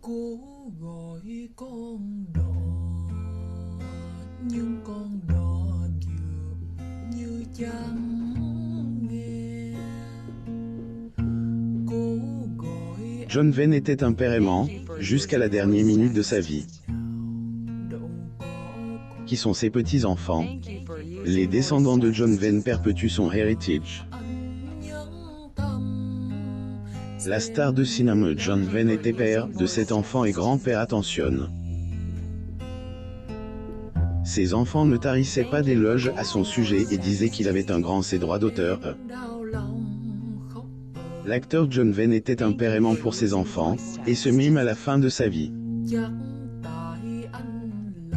Cố gọi con đò nhưng con đò dường như chẳng nghe. Cố gọi John Wayne était un père aimant, jusqu'à la dernière minute de sa vie. Qui sont ses petits-enfants? Les descendants de John Wayne perpétuent son héritage. La star de cinéma John Wayne était père de 7 enfants et grand-père. Attention. Ses enfants ne tarissaient pas d'éloges à son sujet et disaient qu'il avait un grand ses droits d'auteur. L'acteur John Wayne était un père aimant pour ses enfants, et se mime à la fin de sa vie.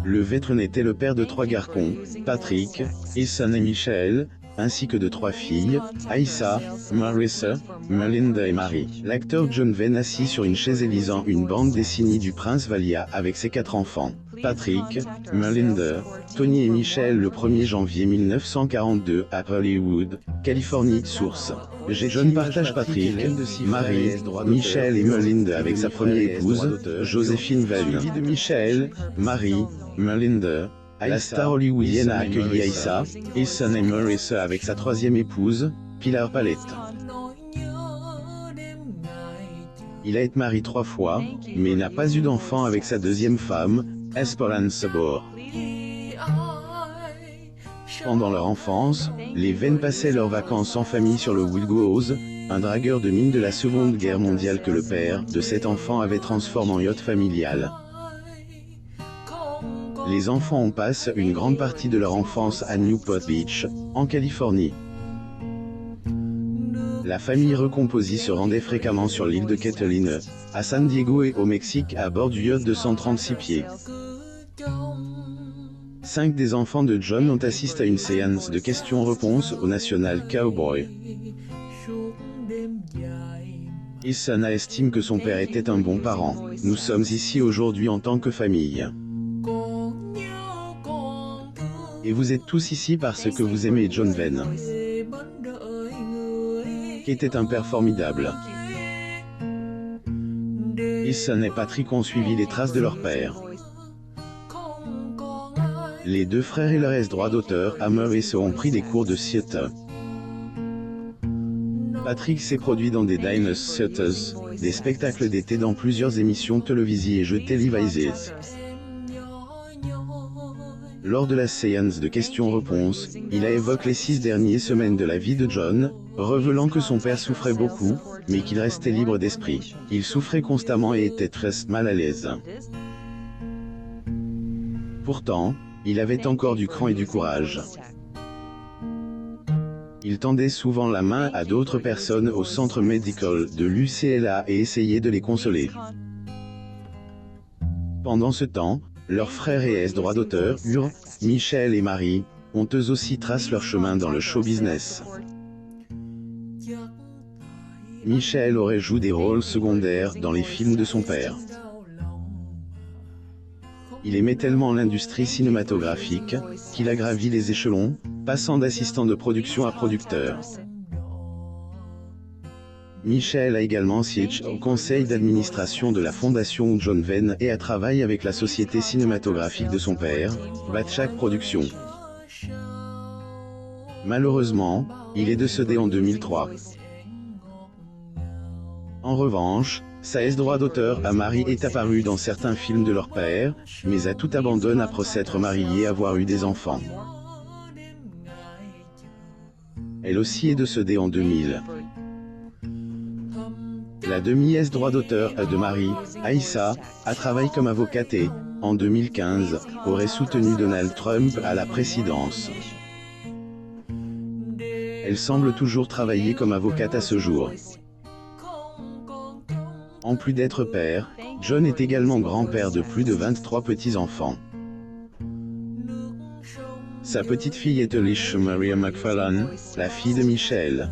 Le Vétron était le père de 3 garçons, Patrick, Ethan et Michael, ainsi que de 3 filles, Aïssa, Marissa, Melinda et Marie. L'acteur John Wayne assis sur une chaise et lisant une bande dessinée du Prince Valia avec ses 4 enfants, Patrick, Melinda, Tony et Michael le 1er janvier 1942 à Hollywood, Californie. Source. John partage Patrick, Marie, Michael et Melinda avec sa première épouse, Joséphine Wayne. Suivi de Michael, Marie, Melinda. La star hollywoodienne a accueilli Aïssa, Ethan et Marissa avec sa 3e épouse, Pilar Palette. Il a été marié 3 fois, mais n'a pas eu d'enfant avec sa 2e femme, Esperance Bor. Pendant leur enfance, les Wayne passaient leurs vacances en famille sur le Wilgo's, un dragueur de mine de la Seconde Guerre mondiale que le père de 7 enfants avait transformé en yacht familial. Les enfants ont passé une grande partie de leur enfance à Newport Beach, en Californie. La famille recomposée se rendait fréquemment sur l'île de Catalina, à San Diego et au Mexique à bord du yacht de 136 pieds. 5 des enfants de John ont assisté à une séance de questions-réponses au National Cowboy. Ethan estime que son père était un bon parent. Nous sommes ici aujourd'hui en tant que famille. Et vous êtes tous ici parce que vous aimez John Wayne, qui était un père formidable. Ethan et Patrick ont suivi les traces de leur père. Les 2 frères et leur droit d'auteur, Hammer et se ont pris des cours de theater. Patrick s'est produit dans des diners theaters, des spectacles d'été dans plusieurs émissions télévisées et jeux télévisés. Lors de la séance de questions-réponses, il a évoqué les 6 dernières semaines de la vie de John, révélant que son père souffrait beaucoup, mais qu'il restait libre d'esprit. Il souffrait constamment et était très mal à l'aise. Pourtant, il avait encore du cran et du courage. Il tendait souvent la main à d'autres personnes au centre médical de l'UCLA et essayait de les consoler. Pendant ce temps, leurs frères et droits d'auteur, Michel et Marie, ont eux aussi tracé leur chemin dans le show business. Michel aurait joué des rôles secondaires dans les films de son père. Il aimait tellement l'industrie cinématographique, qu'il a gravi les échelons, passant d'assistant de production à producteur. Michel a également siégé au conseil d'administration de la fondation John Wayne et a travaillé avec la société cinématographique de son père, Batchak Productions. Malheureusement, il est décédé en 2003. En revanche, sa droit d'auteur à Marie est apparue dans certains films de leur père, mais a tout abandonné après s'être mariée et avoir eu des enfants. Elle aussi est décédée en 2000. La droit d'auteur de Marie, Aïssa, a travaillé comme avocate et, en 2015, aurait soutenu Donald Trump à la présidence. Elle semble toujours travailler comme avocate à ce jour. En plus d'être père, John est également grand-père de plus de 23 petits-enfants. Sa petite fille est Alicia Maria McFarlane, la fille de Michel.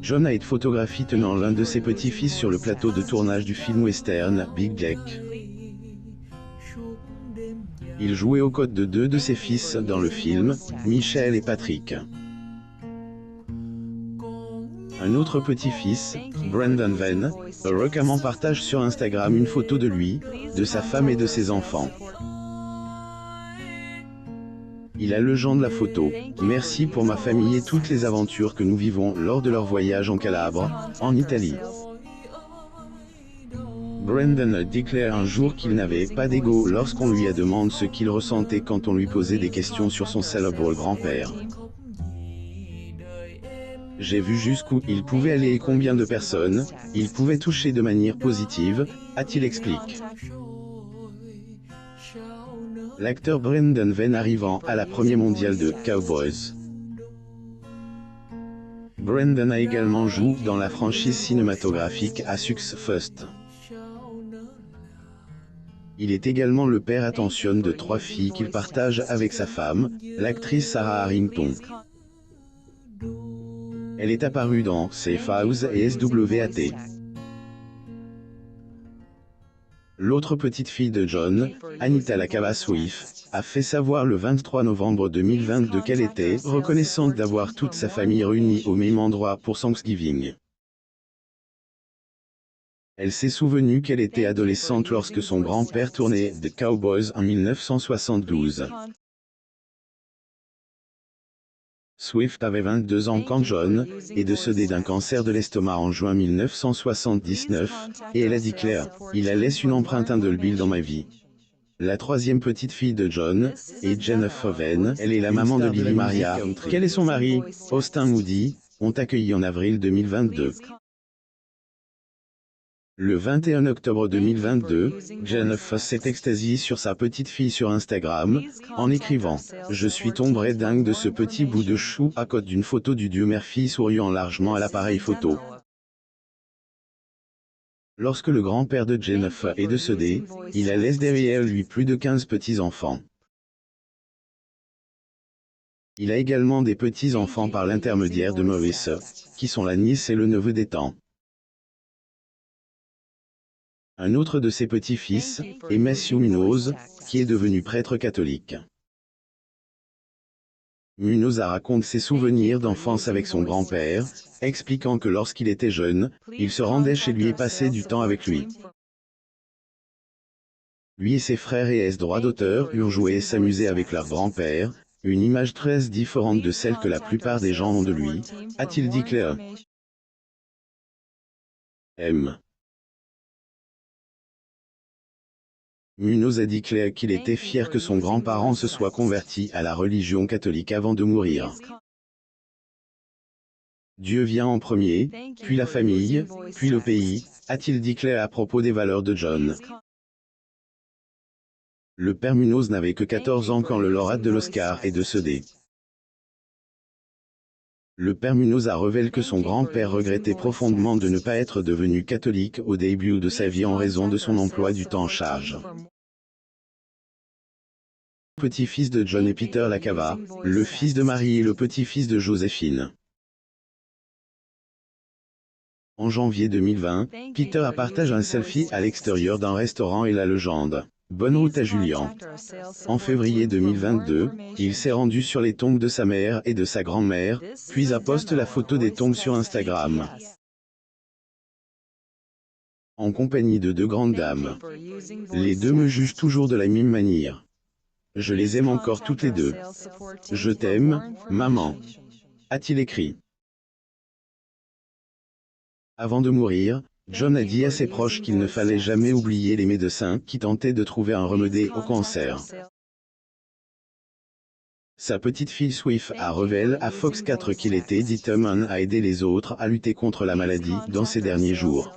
John a été photographié tenant l'un de ses petits-fils sur le plateau de tournage du film western Big Jack. Il jouait aux côtés de 2 de ses fils dans le film, Michel et Patrick. Un autre petit-fils, Brandon Venn, récemment partage sur Instagram une photo de lui, de sa femme et de ses enfants. Il a le genre de la photo. Merci pour ma famille et toutes les aventures que nous vivons lors de leur voyage en Calabre, en Italie. Brandon a déclaré un jour qu'il n'avait pas d'ego lorsqu'on lui a demandé ce qu'il ressentait quand on lui posait des questions sur son célèbre grand-père. J'ai vu jusqu'où il pouvait aller et combien de personnes il pouvait toucher de manière positive, a-t-il expliqué. L'acteur Brandon Venn arrivant à la première mondiale de Cowboys. Brandon a également joué dans la franchise cinématographique A Success First. Il est également le père attention de 3 filles qu'il partage avec sa femme, l'actrice Sarah Harrington. Elle est apparue dans Safe House et SWAT. L'autre petite fille de John, Anita LaCava Swift, a fait savoir le 23 novembre 2022 qu'elle était reconnaissante d'avoir toute sa famille réunie au même endroit pour Thanksgiving. Elle s'est souvenue qu'elle était adolescente lorsque son grand-père tournait The Cowboys en 1972. Swift avait 22 ans quand John est décédé d'un cancer de l'estomac en juin 1979, et elle a déclaré « Il a laissé une empreinte indélébile dans ma vie ». La troisième petite fille de John est Jennifer Venn, elle est la maman de Lily Maria, qu'elle et son mari, Austin Moody, ont accueilli en avril 2022. Le 21 octobre 2022, Jennifer s'est extasiée sur sa petite fille sur Instagram, en écrivant « Je suis tombée dingue de ce petit bout de chou » à côté d'une photo du dieu Murphy souriant largement à l'appareil photo. Lorsque le grand-père de Jennifer est décédé, il a laissé derrière lui plus de 15 petits-enfants. Il a également des petits-enfants par l'intermédiaire de Marissa, qui sont la nièce et le neveu des tantes. Un autre de ses petits-fils est Matthew Munoz, qui est devenu prêtre catholique. Munoz a raconté ses souvenirs d'enfance avec son grand-père, expliquant que lorsqu'il était jeune, il se rendait chez lui et passait du temps avec lui. Lui et ses frères et ses droits d'auteur eurent joué et s'amusé avec leur grand-père, une image très différente de celle que la plupart des gens ont de lui, a-t-il déclaré. Munoz a déclaré qu'il était fier que son grand-parent se soit converti à la religion catholique avant de mourir. Dieu vient en premier, puis la famille, puis le pays, a-t-il déclaré à propos des valeurs de John. Le père Munoz n'avait que 14 ans quand le lauréat de l'Oscar est décédé. Le père Munoz a révélé que son grand-père regrettait profondément de ne pas être devenu catholique au début de sa vie en raison de son emploi du temps en charge. Petit-fils de John et Peter LaCava, le fils de Marie et le petit-fils de Joséphine. En janvier 2020, Peter a partagé un selfie à l'extérieur d'un restaurant et la légende « Bonne route à Julian ». En février 2022, il s'est rendu sur les tombes de sa mère et de sa grand-mère, puis a posté la photo des tombes sur Instagram. En compagnie de 2 grandes dames. Les deux me jugent toujours de la même manière. Je les aime encore toutes les deux. Je t'aime, maman. A-t-il écrit. Avant de mourir, John a dit à ses proches qu'il ne fallait jamais oublier les médecins qui tentaient de trouver un remède au cancer. Sa petite fille Swift a révélé à Fox 4 qu'il était déterminé à aider les autres à lutter contre la maladie dans ces derniers jours.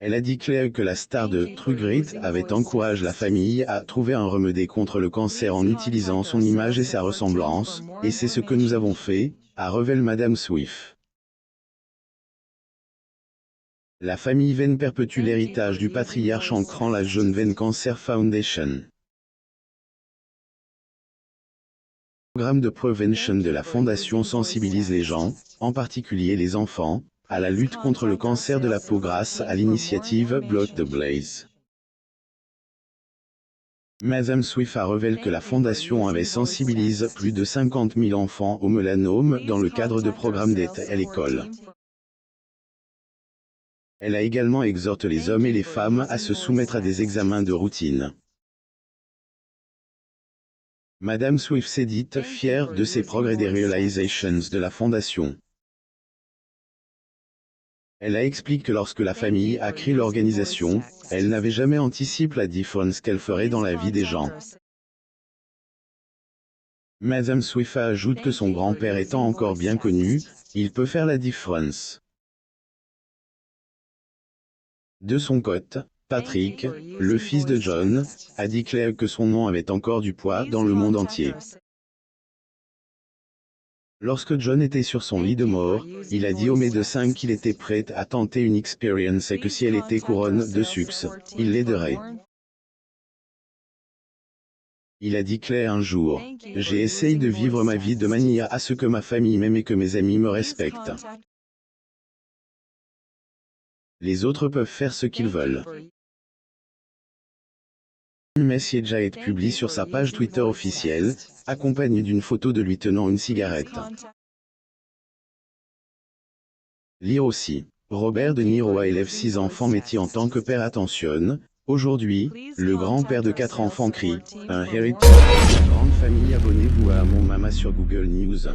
Elle a déclaré que la star de True Grit avait encouragé la famille à trouver un remède contre le cancer en utilisant son image et sa ressemblance, et c'est ce que nous avons fait, a révélé Madame Swift. La famille Venn perpétue l'héritage du patriarche en créant la John Venn Cancer Foundation. Le programme de prévention de la fondation sensibilise les gens, en particulier les enfants, à la lutte contre le cancer de la peau grâce à l'initiative Block the Blaze. Madame Swifa révèle que la fondation avait sensibilisé plus de 50 000 enfants au mélanome dans le cadre de programmes d'aide à l'école. Elle a également exhorté les hommes et les femmes à se soumettre à des examens de routine. Madame Swift s'est dite fière de ses progrès des realizations de la fondation. Elle a expliqué que lorsque la famille a créé l'organisation, elle n'avait jamais anticipé la différence qu'elle ferait dans la vie des gens. Madame Swifa ajoute que son grand-père étant encore bien connu, il peut faire la différence. De son côté, Patrick, le fils de John, a déclaré que son nom avait encore du poids dans le monde entier. Lorsque John était sur son lit de mort, il a dit au médecin qu'il était prêt à tenter une expérience et que si elle était couronne de succès, il l'aiderait. Il a déclaré un jour, « J'ai essayé de vivre ma vie de manière à ce que ma famille m'aime et que mes amis me respectent. Les autres peuvent faire ce qu'ils veulent. » Un message a été publié sur sa page Twitter officielle, accompagné d'une photo de lui tenant une cigarette. Lire aussi. Robert De Niro élève 6 enfants métiers en tant que père. Attention, aujourd'hui, le grand-père de 4 enfants crie, un héritage de grande famille. Abonnez-vous à Mon Mama sur Google News.